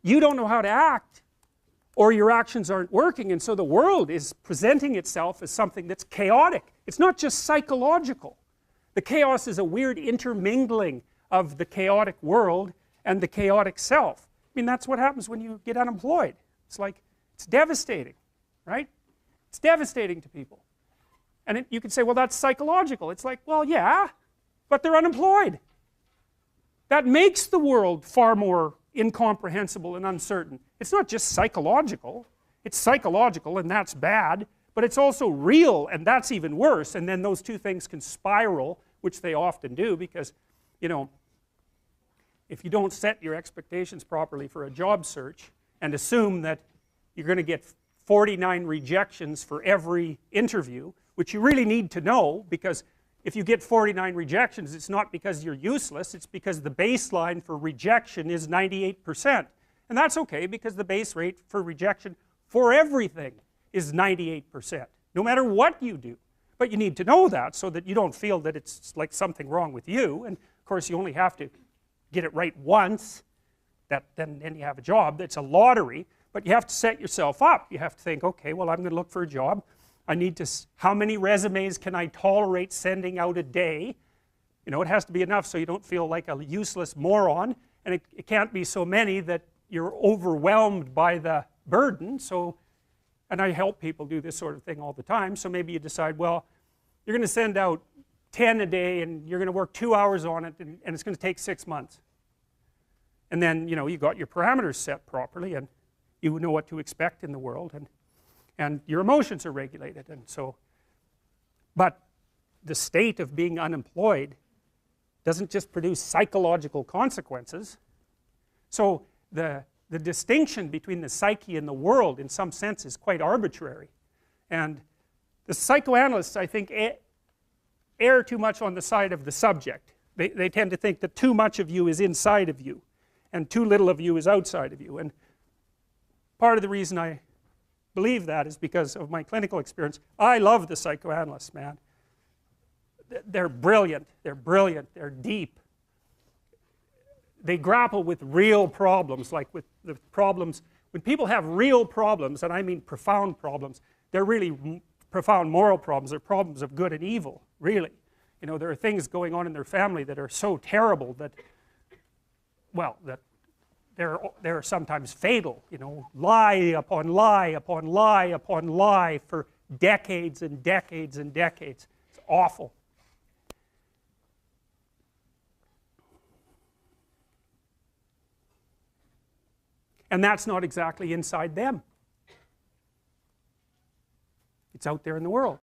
you don't know how to act, or your actions aren't working, and so the world is presenting itself as something that's chaotic. It's not just psychological. The chaos is a weird intermingling of the chaotic world and the chaotic self. I mean, that's what happens when you get unemployed. It's like, it's devastating, right? It's devastating to people. And you could say, well, that's psychological. It's like, well, yeah, but they're unemployed. That makes the world far more incomprehensible and uncertain. It's not just psychological. It's psychological, and that's bad, but it's also real, and that's even worse. And then those two things can spiral, which they often do, because, you know, if you don't set your expectations properly for a job search and assume that you're going to get 49 rejections for every interview, which you really need to know, because if you get 49 rejections, it's not because you're useless, it's because the baseline for rejection is 98%. And that's okay, because the base rate for rejection for everything is 98%, no matter what you do. But you need to know that so that you don't feel that it's like something wrong with you. And of course, you only have to get it right once, then you have a job. It's a lottery, but you have to set yourself up. You have to think, okay, well, I'm going to look for a job. I need to, how many resumes can I tolerate sending out a day? You know, it has to be enough so you don't feel like a useless moron, and it can't be so many that you're overwhelmed by the burden. So, and I help people do this sort of thing all the time. So maybe you decide, well, you're going to send out 10 a day, and you're going to work 2 hours on it, and it's going to take 6 months. And then, you know, you got your parameters set properly, and you know what to expect in the world, and your emotions are regulated. And so, but the state of being unemployed doesn't just produce psychological consequences. So the distinction between the psyche and the world, in some sense, is quite arbitrary. And the psychoanalysts, I think, err too much on the side of the subject. They tend to think that too much of you is inside of you, and too little of you is outside of you. And part of the reason I believe that is because of my clinical experience. I love the psychoanalysts, man. They're brilliant, they're deep. They grapple with real problems, like with the problems, when people have real problems, and I mean profound problems, they're really profound moral problems. They're problems of good and evil, really. You know, there are things going on in their family that are so terrible that, well, that they're sometimes fatal, you know, lie upon lie upon lie upon lie for decades and decades and decades. It's awful. And that's not exactly inside them. It's out there in the world.